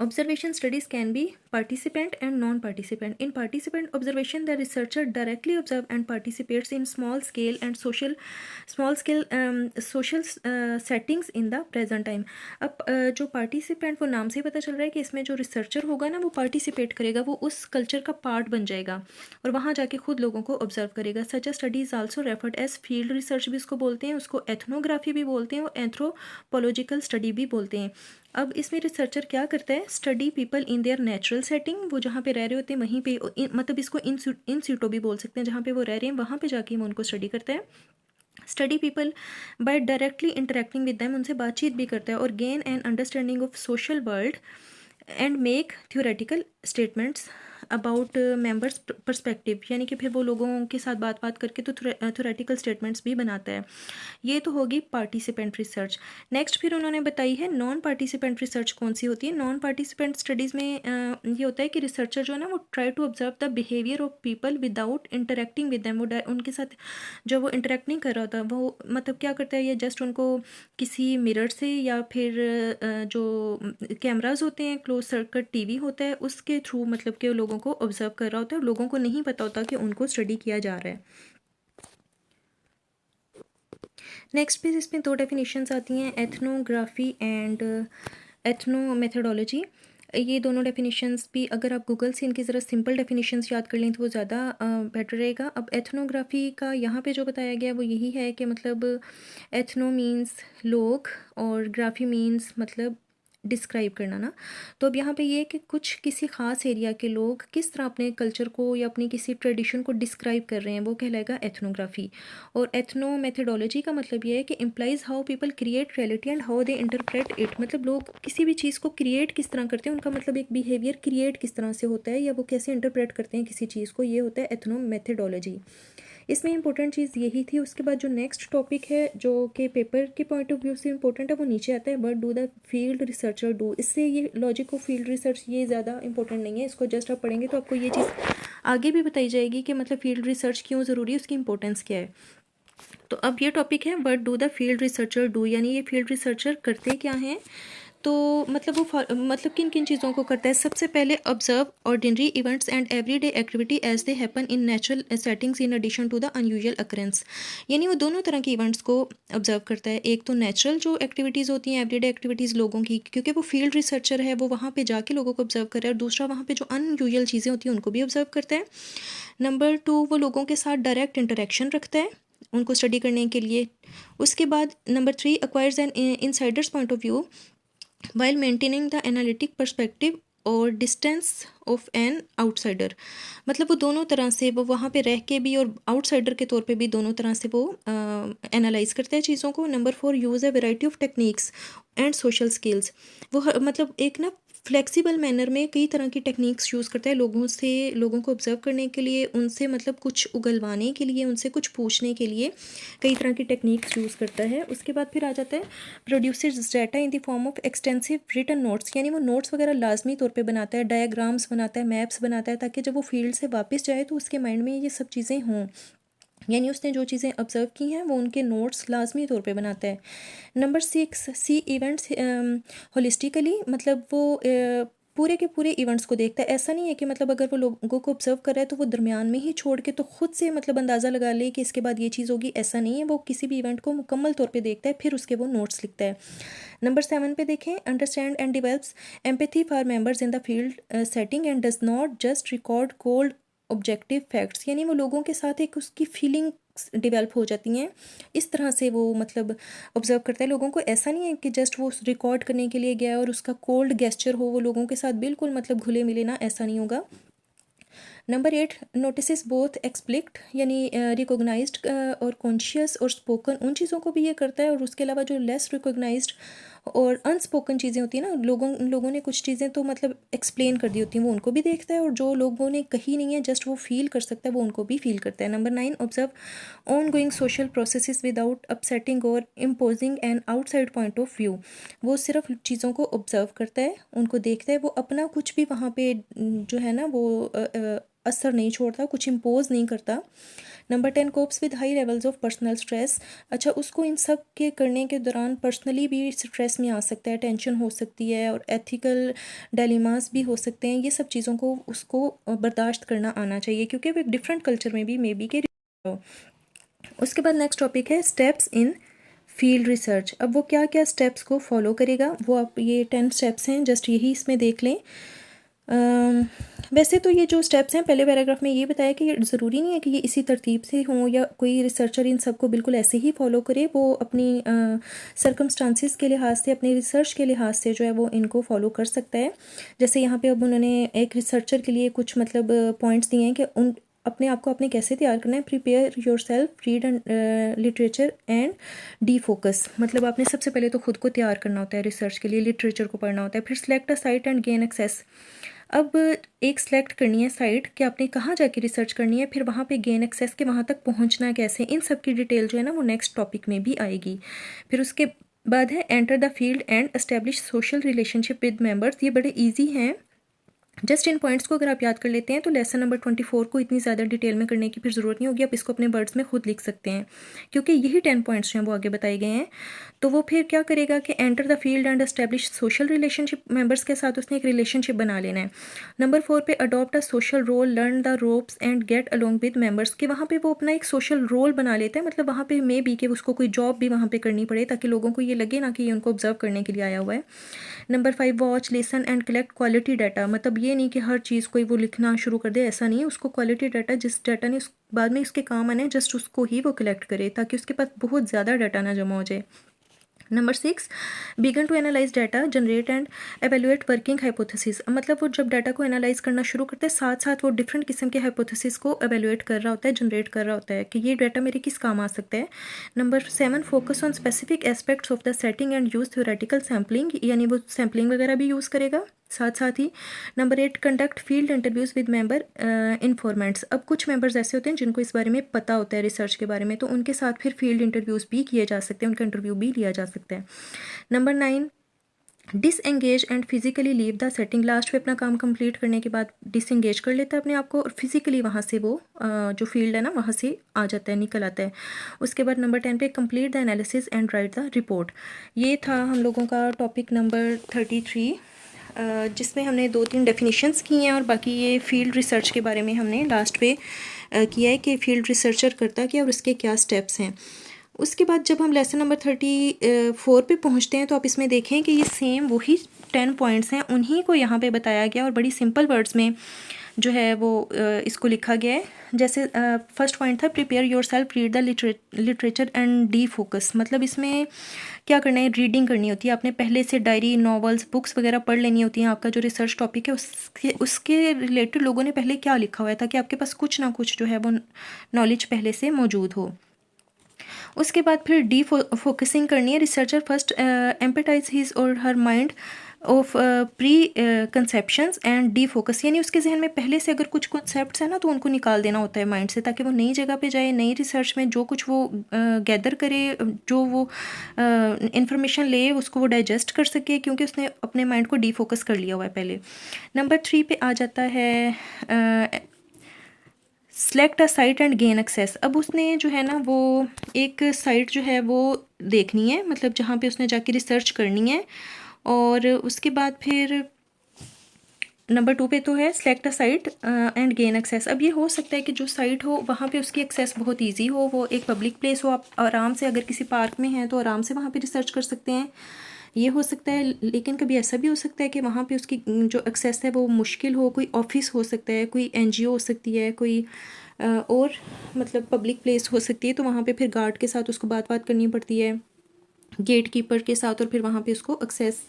Observation studies can be participant and non-participant. In participant observation, the researcher directly observes and participates in small scale social settings in the present time. अब जो participant वो नाम से ही पता चल रहा है कि इसमें जो researcher होगा ना वो participate करेगा, वो उस culture का part बन जाएगा और वहाँ जाके खुद लोगों को observe करेगा। Such a study is also referred as field research भी इसको बोलते हैं, उसको ethnography भी बोलते हैं और anthropological study भी बोलते हैं। अब इसमें रिसर्चर क्या करता है, study people in their natural setting, वो जहाँ पे रह रहे होते हैं वहीं पे मतलब इसको इन सीटो भी बोल सकते हैं, जहाँ पे वो रह रहे हैं वहाँ पे जाके वो उनको स्टडी करता है। Study people by directly interacting with them, उनसे बातचीत भी करता है और gain and understanding of social world and make theoretical statements about members perspective, यानी कि फिर वो लोगों के साथ बात करके तो थ्योरेटिकल स्टेटमेंट्स भी बनाता है। ये तो होगी पार्टिसिपेंट रिसर्च। नेक्स्ट फिर उन्होंने बताई है नॉन पार्टिसिपेंट रिसर्च कौन सी होती है। नॉन पार्टिसिपेंट स्टडीज़ में ये होता है कि रिसर्चर जो है ना वो try to observe the behaviour of people without interacting with them, वो उनके साथ जो वो इंटरेक्ट नहीं कर रहा होता, वो मतलब क्या करता है, ये जस्ट उनको किसी मिरर से या फिर जो कैमराज होते हैं, क्लोज सर्किट टीवी होता है, उसके थ्रू मतलब कि लोगों को ऑब्जर्व कर रहा होता है और लोगों को नहीं पता होता कि उनको स्टडी किया जा रहा है। नेक्स्ट पेज इसमें दो डेफिनेशंस आती हैं, एथनोग्राफी एंड एथनो मेथडोलॉजी। ये दोनों डेफिनेशंस भी अगर आप गूगल से इनकी ज़रा सिंपल डेफिनेशंस याद कर लें तो वो ज़्यादा बेटर रहेगा। अब एथनोग्राफी का यहाँ पे जो बताया गया वो यही है कि मतलब एथनो मीन्स लोग और ग्राफी मीन्स मतलब डिस्क्राइब करना ना। तो अब यहाँ पे ये है कि कुछ किसी ख़ास एरिया के लोग किस तरह अपने कल्चर को या अपनी किसी ट्रेडिशन को डिस्क्राइब कर रहे हैं, वो कहलाएगा एथनोग्राफी। और एथनो मेथडोलॉजी का मतलब ये है कि implies how people create reality and how they interpret it. मतलब लोग किसी भी चीज़ को क्रिएट किस तरह करते हैं, उनका मतलब एक बिहेवियर क्रिएट किस तरह से होता है या वो कैसे इंटरप्रेट करते हैं किसी चीज़ को, ये होता है एथनो मेथडोलॉजी। इसमें इंपॉर्टेंट चीज़ यही थी। उसके बाद जो नेक्स्ट टॉपिक है जो कि पेपर के पॉइंट ऑफ व्यू से इंपॉर्टेंट है, वो नीचे आता है, but do the field researcher do. इससे ये लॉजिक ऑफ फील्ड रिसर्च ये ज़्यादा इंपॉर्टेंट नहीं है, इसको जस्ट आप पढ़ेंगे तो आपको ये चीज़ आगे भी बताई जाएगी कि मतलब फील्ड रिसर्च क्यों ज़रूरी है, उसकी इंपॉर्टेंस क्या है। तो अब ये टॉपिक है but do the field researcher do, यानी ये फील्ड रिसर्चर करते क्या हैं। तो मतलब वो मतलब किन किन चीज़ों को करता है। सबसे पहले observe ordinary events and everyday activity as they happen in natural settings in addition to the unusual occurrence. यानी वो दोनों तरह के इवेंट्स को ऑब्जर्व करता है। एक तो नेचुरल जो एक्टिविटीज़ होती हैं, एवरीडे एक्टिविटीज़ लोगों की, क्योंकि वो फील्ड रिसर्चर है, वो वहाँ पे जाके लोगों को ऑब्जर्व कर रहा है। और दूसरा वहाँ पे जो अनयूजुअल चीज़ें होती हैं उनको भी ऑब्जर्व करता है। नंबर 2, वो लोगों के साथ डायरेक्ट इंटरेक्शन रखता है उनको स्टडी करने के लिए। उसके बाद number 3, acquires an insider's point of view while maintaining the analytic perspective और डिस्टेंस ऑफ एन आउटसाइडर। मतलब वो दोनों तरह से वो वहाँ पे रह के भी और आउटसाइडर के तौर पे भी दोनों तरह से वो एनालाइज करते हैं चीज़ों को। Number 4, use a variety of techniques and social skills. वो मतलब एक ना फ्लेक्सिबल मैनर में कई तरह की टेक्निक्स यूज़ करता है लोगों को ऑब्जर्व करने के लिए, उनसे मतलब कुछ उगलवाने के लिए, उनसे कुछ पूछने के लिए कई तरह की टेक्निक्स यूज़ करता है। उसके बाद फिर आ जाता है producers data in the form of extensive written notes, यानी वो नोट्स वगैरह लाजमी तौर पे बनाता है, डायग्राम्स बनाता है, मैप्स बनाता है, ताकि जब वो फील्ड से वापस जाए तो उसके माइंड में ये सब चीज़ें हों। यानी उसने जो चीज़ें ऑब्जर्व की हैं वो उनके नोट्स लाजमी तौर पे बनाता है। नंबर 6, सी इवेंट्स होलिस्टिकली। मतलब वो पूरे के पूरे इवेंट्स को देखता है। ऐसा नहीं है कि मतलब अगर वो लोगों को ऑब्जर्व कर रहा है तो वो दरमियान में ही छोड़ के तो खुद से मतलब अंदाज़ा लगा ले कि इसके बाद ये चीज़ होगी, ऐसा नहीं है। वो किसी भी इवेंट को मुकम्मल तौर पे देखता है, फिर उसके वो नोट्स लिखता है। नंबर 7 पे देखें, understand and develops empathy for members in the field setting and does not just record cold objective facts. यानी वो लोगों के साथ एक उसकी फीलिंग्स डिवेल्प हो जाती हैं, इस तरह से वो मतलब ऑब्जर्व करता है लोगों को। ऐसा नहीं है कि जस्ट वो रिकॉर्ड करने के लिए गया और उसका कोल्ड गेस्चर हो, वो लोगों के साथ बिल्कुल मतलब घुले मिले ना, ऐसा नहीं होगा। नंबर 8, नोटिस बोथ एक्सप्लिक्ट यानी रिकोगनाइज्ड और कॉन्शियस और स्पोकन, उन चीज़ों को भी ये करता है। और उसके अलावा जो लेस रिकोगनाइज्ड और अनस्पोकन चीज़ें होती हैं ना, लोगों ने कुछ चीज़ें तो मतलब एक्सप्लेन कर दी होती हैं, वो उनको भी देखता है। और जो लोगों ने कही नहीं है, जस्ट वो फील कर सकता है, वो उनको भी फील करता है। Number 9, observe ongoing social processes without upsetting और imposing an outside point of view. वो सिर्फ चीज़ों को ऑब्जर्व करता है, उनको देखता है, वो अपना कुछ भी वहाँ पे जो है ना वो असर नहीं छोड़ता, कुछ इम्पोज नहीं करता। Number 10, cops with high levels of personal stress. अच्छा, उसको इन सब के करने के दौरान पर्सनली भी स्ट्रेस में आ सकता है, टेंशन हो सकती है और एथिकल डायलेमास भी हो सकते हैं। ये सब चीज़ों को उसको बर्दाश्त करना आना चाहिए, क्योंकि वो एक डिफरेंट कल्चर में भी मे बी के हो। उसके बाद नेक्स्ट टॉपिक है स्टेप्स इन फील्ड रिसर्च। अब वो क्या क्या स्टेप्स को फॉलो करेगा, वो आप ये 10 स्टेप्स हैं, जस्ट यही इसमें देख लें। वैसे तो ये जो स्टेप्स हैं पहले पैराग्राफ में ये बताया कि ज़रूरी नहीं है कि ये इसी तरतीब से हों या कोई रिसर्चर इन सबको बिल्कुल ऐसे ही फॉलो करे। वो अपनी सर्कमस्टांसिस के लिहाज से, अपनी रिसर्च के लिहाज से जो है वो इनको फॉलो कर सकता है। जैसे यहाँ पे अब उन्होंने एक रिसर्चर के लिए कुछ मतलब पॉइंट्स दिए हैं कि उन अपने आप को आपने कैसे तैयार करना है। Prepare your self, read and literature and D focus. मतलब आपने सबसे पहले तो खुद को तैयार करना होता है रिसर्च के लिए, लिटरेचर को पढ़ना होता है। फिर select a site and gain access. अब एक सेलेक्ट करनी है साइट कि आपने कहाँ जाके रिसर्च करनी है, फिर वहाँ पे गेन एक्सेस के वहाँ तक पहुँचना कैसे, इन सब की डिटेल जो है ना वो नेक्स्ट टॉपिक में भी आएगी। फिर उसके बाद है enter the field and establish social relationship with members. ये बड़े ईजी हैं, जस्ट इन पॉइंट्स को अगर आप याद कर लेते हैं तो लेसन नंबर 24 को इतनी ज़्यादा डिटेल में करने की फिर ज़रूरत नहीं होगी। आप इसको अपने वर्ड्स में खुद लिख सकते हैं, क्योंकि यही 10 पॉइंट्स जो हैं वो आगे बताए गए हैं। तो वो फिर क्या करेगा कि enter the field and establish social relationship, members के साथ उसने एक रिलेशनशिप बना लेना है। नंबर 4 पे adopt a social role, learn the ropes and get along with members, कि वहाँ पे वो अपना एक सोशल रोल बना लेता है। मतलब वहाँ पे मे बी कि उसको कोई जॉब भी वहाँ पे करनी पड़े, ताकि लोगों को ये लगे ना कि ये उनको ऑब्जर्व करने के लिए आया हुआ है। Number 5, watch listen and collect quality data. मतलब ये नहीं कि हर चीज़ कोई वो लिखना शुरू कर दे, ऐसा नहीं है। उसको क्वालिटी डाटा, जिस डाटा ने बाद में उसके काम आना है, जस्ट उसको ही वो कलेक्ट करे, ताकि उसके पास बहुत ज़्यादा डाटा ना जमा हो जाए। Number 6, begin to analyse data, generate and evaluate working hypothesis. मतलब वो जब डाटा को एनालाइज करना शुरू करते हैं, साथ साथ वो डिफरेंट किस्म के हाइपोथेसिस को एवेल्युएट कर रहा होता है, जनरेट कर रहा होता है कि ये डाटा मेरे किस काम आ सकता है। Number 7, focus on specific aspects of the setting and use theoretical sampling, यानी वो सैम्पलिंग वगैरह भी यूज़ करेगा साथ साथ ही। Number 8, conduct field interviews with member informants. अब कुछ मेंबर्स ऐसे होते हैं जिनको इस बारे में पता होता है रिसर्च के बारे में, तो उनके साथ फिर फील्ड इंटरव्यूज़ भी किए जा सकते हैं, उनका इंटरव्यू भी लिया जा सकता है। Number 9, disengage and physically leave the setting. Last में अपना काम कंप्लीट करने के बाद डिसएंगेज कर लेता है अपने आप को और फिजिकली वहाँ से वो जो फील्ड है ना वहाँ से आ जाता है, निकल आता है। उसके बाद नंबर 10 पे complete the analysis and right the report. ये था हम लोगों का टॉपिक नंबर 33, जिसमें हमने 2-3 डेफिनेशंस की हैं और बाकी ये फील्ड रिसर्च के बारे में हमने लास्ट पे किया है कि फील्ड रिसर्चर करता क्या और उसके क्या स्टेप्स हैं। उसके बाद जब हम लेसन नंबर 34 पे पहुंचते हैं तो आप इसमें देखें कि ये सेम वही 10 पॉइंट्स हैं, उन्हीं को यहाँ पे बताया गया और बड़ी सिंपल वर्ड्स में जो है वो इसको लिखा गया है। जैसे फर्स्ट पॉइंट था prepare your self, read the literature and D focus. मतलब इसमें क्या करना है, रीडिंग करनी होती है, आपने पहले से डायरी, नॉवेल्स, बुक्स वगैरह पढ़ लेनी होती हैं। आपका जो रिसर्च टॉपिक है उसके रिलेटेड लोगों ने पहले क्या लिखा हुआ है ताकि आपके पास कुछ ना कुछ जो है वो नॉलेज पहले से मौजूद हो। उसके बाद फिर डी फोकसिंग करनी है। रिसर्चर फर्स्ट एम्पेटाइज हिज और her mind of pre conceptions and D focus, यानी उसके जहन में पहले से अगर कुछ कॉन्सेप्ट्स हैं ना तो उनको निकाल देना होता है माइंड से, ताकि वो नई जगह पे जाए, नई रिसर्च में जो कुछ वो गैदर करे, जो वो इंफॉर्मेशन ले उसको वो डाइजेस्ट कर सके, क्योंकि उसने अपने माइंड को डी फोकस कर लिया हुआ है पहले। नंबर 3 पे आ जाता है select a site and gain access. अब उसने जो है ना वो एक साइट जो है वो देखनी है, मतलब जहाँ पे उसने जाके रिसर्च करनी है। और उसके बाद फिर नंबर 2 पे तो है select a site and gain access. अब ये हो सकता है कि जो साइट हो वहाँ पे उसकी एक्सेस बहुत इजी हो, वो एक पब्लिक प्लेस हो, आप आराम से अगर किसी पार्क में हैं तो आराम से वहाँ पे रिसर्च कर सकते हैं, ये हो सकता है। लेकिन कभी ऐसा भी हो सकता है कि वहाँ पे उसकी जो एक्सेस है वो मुश्किल हो, कोई ऑफिस हो सकता है, कोई एनजीओ हो सकती है, कोई और मतलब पब्लिक प्लेस हो सकती है, तो वहाँ पे फिर गार्ड के साथ उसको बात करनी पड़ती है, गेट कीपर के साथ, और फिर वहाँ पे उसको एक्सेस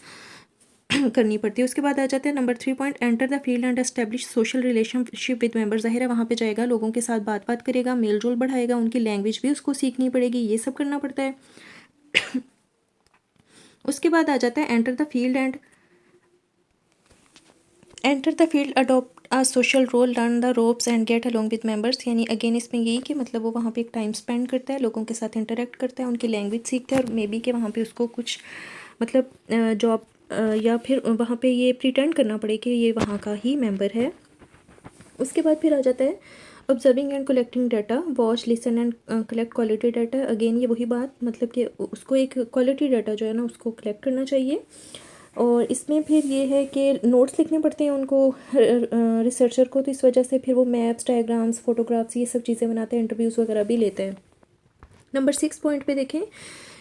करनी पड़ती है। उसके बाद आ जाते हैं number 3 point, enter the field and establish social relationship with member. ज़ाहिर है वहाँ पे जाएगा, लोगों के साथ बात करेगा, मेल जोल बढ़ाएगा, उनकी लैंग्वेज भी उसको सीखनी पड़ेगी, ये सब करना पड़ता है। उसके बाद आ जाता है enter the field adopt a social role, learn the ropes and get along with members. यानी अगेन इसमें यही कि मतलब वो वहाँ पे एक टाइम स्पेंड करता है, लोगों के साथ इंटरेक्ट करता है, उनकी लैंग्वेज सीखता है, और मे बी कि वहाँ पे उसको कुछ मतलब जॉब या फिर वहाँ पे ये प्रिटेंड करना पड़े कि ये वहाँ का ही मेंबर है। उसके बाद फिर आ जाता है observing and collecting data, watch, listen and collect quality data. Again ये वही बात, मतलब कि उसको एक क्वालिटी डाटा जो है ना उसको कलेक्ट करना चाहिए। और इसमें फिर ये है कि नोट्स लिखने पड़ते हैं उनको, रिसर्चर को, तो इस वजह से फिर वो मैप्स, डायग्राम्स, फोटोग्राफ्स, ये सब चीज़ें बनाते हैं, इंटरव्यूज़ वगैरह भी लेते हैं। नंबर 6 पॉइंट पे देखें,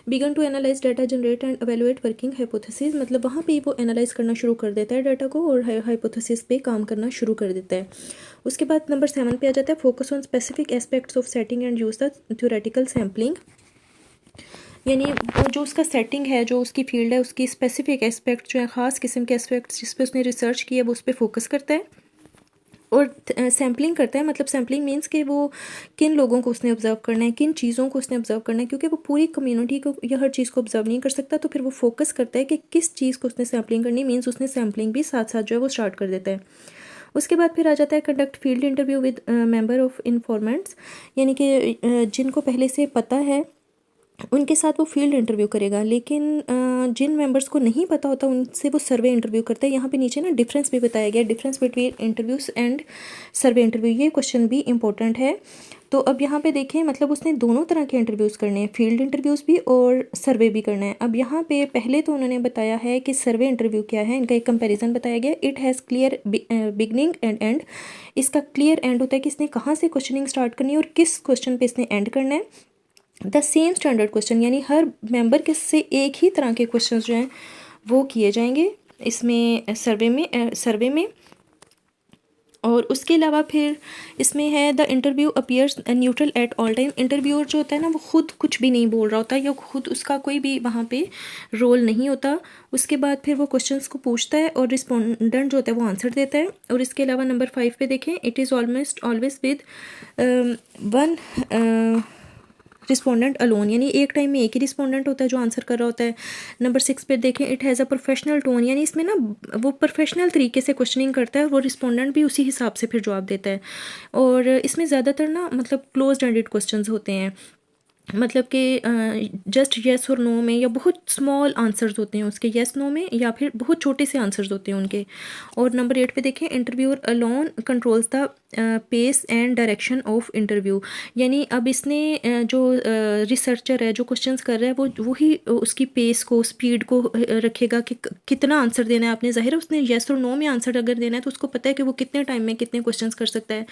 begin to analyse data, generate and evaluate working hypothesis. मतलब वहाँ पे वो एनालाइज करना शुरू कर देता है डाटा को और हाइपोथेसिस पे काम करना शुरू कर देता है। उसके बाद नंबर 7 पे आ जाता है focus on specific aspects of setting and use the theoretical sampling. यानी वो जो उसका सेटिंग है, जो उसकी फील्ड है, उसकी स्पेसिफिक एस्पेक्ट जो है, ख़ास किस्म के एस्पेक्ट्स जिस पे उसने रिसर्च की है वो उस पर फोकस करता है और सैम्पलिंग करता है। मतलब सैम्पलिंग मीन्स कि वो किन लोगों को उसने ऑब्जर्व करना है, किन चीज़ों को उसने ऑब्जर्व करना है, क्योंकि वो पूरी कम्युनिटी को या हर चीज़ को ऑब्जर्व नहीं कर सकता, तो फिर वो फोकस करता है कि किस चीज़ को उसने सैम्पलिंग करनी, मीन्स उसने सैम्पलिंग भी साथ साथ जो है वो स्टार्ट कर देता है। उसके बाद फिर आ जाता है conduct field interview with member of informants, यानी कि जिनको पहले से पता है उनके साथ वो फील्ड इंटरव्यू करेगा, लेकिन जिन मेंबर्स को नहीं पता होता उनसे वो सर्वे इंटरव्यू करता है। यहाँ पे नीचे ना डिफरेंस भी बताया गया, difference between interviews and survey interview, ये क्वेश्चन भी इंपॉर्टेंट है। तो अब यहाँ पे देखें, मतलब उसने दोनों तरह के इंटरव्यूज़ करने हैं, फील्ड इंटरव्यूज़ भी और सर्वे भी करना है। अब यहाँ पे पहले तो उन्होंने बताया है कि सर्वे इंटरव्यू क्या है, इनका एक कंपैरिजन बताया गया, it has clear beginning and and. इसका क्लियर एंड होता है कि इसने कहाँ से क्वेश्चनिंग स्टार्ट करनी है और किस क्वेश्चन पे इसने एंड करना है। द सेम स्टैंडर्ड क्वेश्चन, यानी हर मेंबर के से एक ही तरह के क्वेश्चन जो हैं वो किए जाएंगे इसमें सर्वे में। और उसके अलावा फिर इसमें है the interview appears neutral at all time. Interviewer जो होता है ना वो खुद कुछ भी नहीं बोल रहा होता या खुद उसका कोई भी वहाँ पे रोल नहीं होता। उसके बाद फिर वो क्वेश्चंस को पूछता है और रिस्पोंडेंट जो होता है वो आंसर देता है। और इसके अलावा नंबर 5 पे देखें, it is almost always with one respondent alone, यानी एक टाइम में एक ही रिस्पोंडेंट होता है जो आंसर कर रहा होता है। नंबर 6 पे देखें, it has a professional tone, यानी इसमें ना वो प्रोफेशनल तरीके से क्वेश्चनिंग करता है, वो रिस्पोंडेंट भी उसी हिसाब से फिर जवाब देता है। और इसमें ज़्यादातर ना मतलब क्लोज एंडेड क्वेश्चंस होते हैं, मतलब कि जस्ट येस और नो में, या बहुत स्मॉल आंसर्स होते हैं उसके येस नो में, या फिर बहुत छोटे से आंसर्स होते हैं उनके। और नंबर 8 पे देखें, interviewer alone controls the pace and direction of interview, यानी अब इसने जो रिसर्चर है जो क्वेश्चंस कर रहा है वो ही उसकी पेस को, स्पीड को रखेगा कि कितना आंसर देना है आपने। ज़ाहिर है उसने येस और नो में आंसर अगर देना है तो उसको पता है कि वो कितने टाइम में कितने क्वेश्चंस कर सकता है।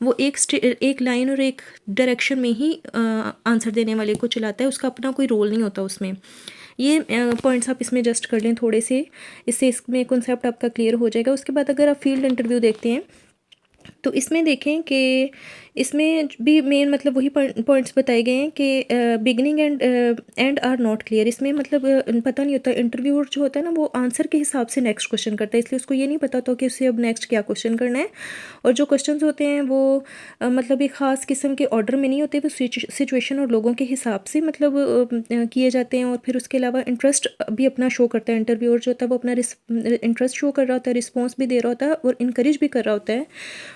वो एक लाइन और एक डायरेक्शन में ही आंसर देने वाले को चलाता है, उसका अपना कोई रोल नहीं होता उसमें। ये पॉइंट्स आप इसमें जस्ट कर लें थोड़े से, इससे इसमें कॉन्सेप्ट आपका क्लियर हो जाएगा। उसके बाद अगर आप फील्ड इंटरव्यू देखते हैं तो इसमें देखें कि इसमें भी मेन मतलब वही पॉइंट्स बताए गए हैं कि beginning and are not clear. इसमें मतलब पता नहीं होता, इंटरव्यूअर जो होता है ना वो आंसर के हिसाब से नेक्स्ट क्वेश्चन करता है, इसलिए उसको ये नहीं पता होता कि उसे अब नेक्स्ट क्या क्वेश्चन करना है। और जो क्वेश्चंस होते हैं वो मतलब एक ख़ास किस्म के ऑर्डर में नहीं होते, वो सिचुएशन और लोगों के हिसाब से मतलब किए जाते हैं। और फिर उसके अलावा इंटरेस्ट भी अपना शो करता है, इंटरव्यूअर जो होता है वो अपना इंटरेस्ट शो कर रहा होता है, रिस्पॉन्स भी दे रहा होता है और इनकरेज भी कर रहा होता है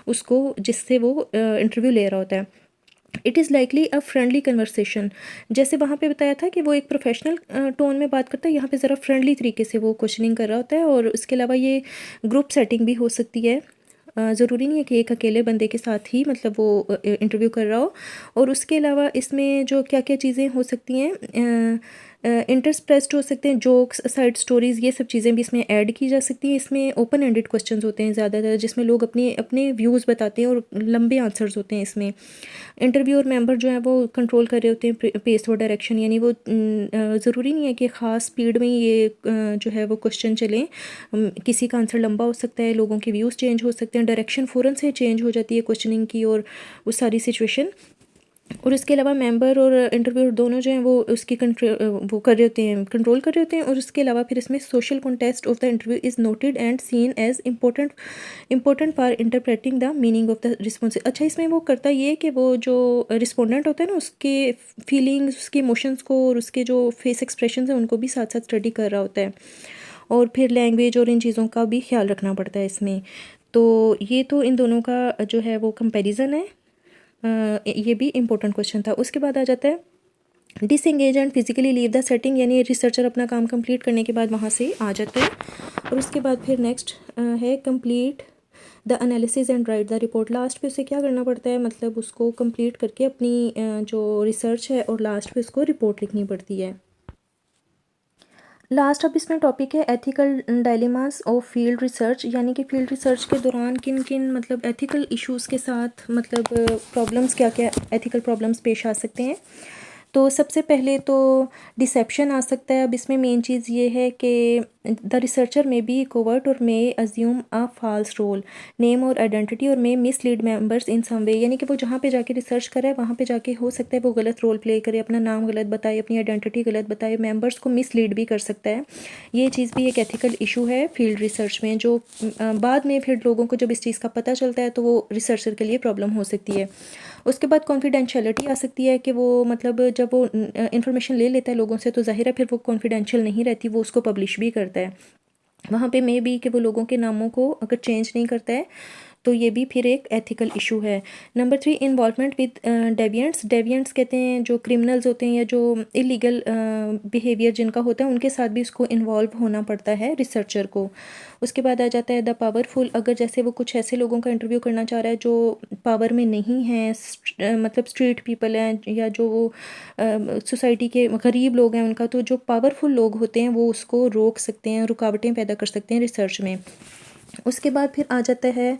उसको, जिससे वो इंटरव्यू ले रहा होता है। It is likely a friendly conversation, जैसे वहाँ पे बताया था कि वो एक प्रोफेशनल टोन में बात करता है, यहाँ पे ज़रा फ्रेंडली तरीके से वो क्वेश्चनिंग कर रहा होता है। और उसके अलावा ये ग्रुप सेटिंग भी हो सकती है, ज़रूरी नहीं है कि एक अकेले बंदे के साथ ही मतलब वो इंटरव्यू कर रहा हो। और उसके अलावा इसमें जो क्या क्या चीज़ें हो सकती हैं, इंटरस्प्रेस्ड हो सकते हैं, जोक्स, साइड स्टोरीज़, ये सब चीज़ें भी इसमें ऐड की जा सकती हैं। इसमें ओपन एंडेड क्वेश्चंस होते हैं ज़्यादातर, जिसमें लोग अपने अपने व्यूज़ बताते हैं और लंबे आंसर्स होते हैं इसमें। इंटरव्यूअर मेंबर जो है वो कंट्रोल कर रहे होते हैं पेस और डायरेक्शन, यानी वो ज़रूरी नहीं है कि ख़ास स्पीड में ये जो है वो क्वेश्चन चलें। किसी का आंसर लंबा हो सकता है, लोगों के व्यूज़ चेंज हो सकते हैं, डायरेक्शन फ़ौरन से चेंज हो जाती है क्वेश्चनिंग की और वो सारी सिचुएशन। और इसके अलावा मेंबर और इंटरव्यूअर दोनों जो हैं वो उसकी वो कर रहे होते हैं, कंट्रोल कर रहे होते हैं। और उसके अलावा फिर इसमें social context of the interview is noted and seen as important for interpreting the meaning of the response. अच्छा, इसमें वो करता ये है कि वो जो रिस्पोंडेंट होता है ना उसके फीलिंग्स, उसके इमोशंस को और उसके जो फेस एक्सप्रेशन हैं उनको भी साथ साथ स्टडी कर रहा होता है। और फिर लैंग्वेज और इन चीज़ों का भी ख्याल रखना पड़ता है इसमें। तो ये तो इन दोनों का जो है वो कंपैरिजन है, ये भी इम्पोर्टेंट क्वेश्चन था। उसके बाद आ जाता है disengage and physically leave the setting, यानी रिसर्चर अपना काम कंप्लीट करने के बाद वहाँ से आ जाता है। और उसके बाद फिर नेक्स्ट है complete the analysis and right the report. Last पे उसे क्या करना पड़ता है, मतलब उसको कंप्लीट करके अपनी जो रिसर्च है और लास्ट पे उसको रिपोर्ट लिखनी पड़ती है। लास्ट अब इसमें टॉपिक है ethical dilemmas of field research, यानी कि फील्ड रिसर्च के दौरान किन किन मतलब एथिकल इश्यूज़ के साथ मतलब प्रॉब्लम्स, क्या क्या एथिकल प्रॉब्लम्स पेश आ सकते हैं। तो सबसे पहले तो डिसेप्शन आ सकता है। अब इसमें मेन चीज़ ये है कि the researcher may be covert or may assume a false role name or identity or may mislead members in सम वे, यानी कि वो जहाँ पे जाके रिसर्च करे वहाँ पे जाके हो सकता है वो गलत रोल प्ले करे, अपना नाम गलत बताए, अपनी आइडेंटिटी गलत बताए, मेंबर्स को मिसलीड भी कर सकता है। ये चीज़ भी एक एथिकल इशू है फील्ड रिसर्च में, जो बाद में फिर लोगों को जब इस चीज़ का पता चलता है तो वो रिसर्चर के लिए प्रॉब्लम हो सकती है। उसके बाद कॉन्फिडेंशियलिटी आ सकती है कि वो मतलब जब वो इन्फॉर्मेशन ले लेता है लोगों से तो ज़ाहिर है फिर वो कॉन्फिडेंशियल नहीं रहती, वो उसको पब्लिश भी करता है। वहाँ पे मे बी कि वो लोगों के नामों को अगर चेंज नहीं करता है तो ये भी फिर एक एथिकल इशू है। नंबर 3, इन्वॉल्वमेंट विद डेविएंट्स कहते हैं जो क्रिमिनल्स होते हैं या जो इलीगल बिहेवियर जिनका होता है उनके साथ भी उसको इन्वॉल्व होना पड़ता है रिसर्चर को। उसके बाद आ जाता है द पावरफुल, अगर जैसे वो कुछ ऐसे लोगों का इंटरव्यू करना चाह रहा है जो पावर में नहीं हैं, मतलब स्ट्रीट पीपल हैं या जो वो सोसाइटी के गरीब लोग हैं उनका, तो जो पावरफुल लोग होते हैं वो उसको रोक सकते हैं, रुकावटें पैदा कर सकते हैं रिसर्च में। उसके बाद फिर आ जाता है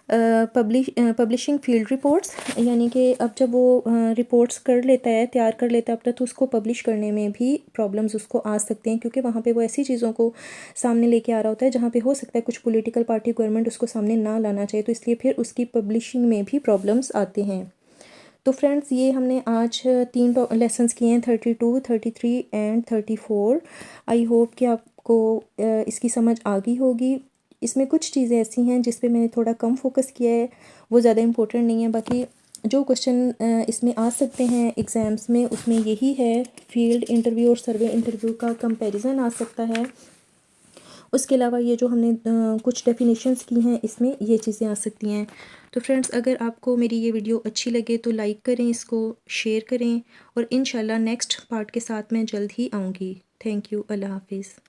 पब्लिशिंग फील्ड रिपोर्ट्स, यानी कि अब जब वो रिपोर्ट्स कर लेता है, तैयार कर लेता है अपना, तो उसको पब्लिश करने में भी प्रॉब्लम्स उसको आ सकते हैं, क्योंकि वहाँ पे वो ऐसी चीज़ों को सामने लेके आ रहा होता है जहाँ पे हो सकता है कुछ पॉलिटिकल पार्टी, गवर्नमेंट उसको सामने ना लाना चाहिए, तो इसलिए फिर उसकी पब्लिशिंग में भी प्रॉब्लम्स आते हैं। तो फ्रेंड्स, ये हमने आज 3 लेसन्स किए हैं, 32, 33 एंड 34। आई होप कि आपको इसकी समझ आ गई होगी। इसमें कुछ चीज़ें ऐसी हैं जिस पे मैंने थोड़ा कम फोकस किया है, वो ज़्यादा इम्पोर्टेंट नहीं है। बाकी जो क्वेश्चन इसमें आ सकते हैं एग्ज़ाम्स में, उसमें यही है, फील्ड इंटरव्यू और सर्वे इंटरव्यू का कंपैरिजन आ सकता है। उसके अलावा ये जो हमने कुछ डेफिनेशंस की हैं, इसमें ये चीज़ें आ सकती हैं। तो फ्रेंड्स, अगर आपको मेरी ये वीडियो अच्छी लगे तो लाइक करें, इसको शेयर करें, और इंशाल्लाह नेक्स्ट पार्ट के साथ मैं जल्द ही आऊँगी। Thank you. अल्लाह हाफिज़।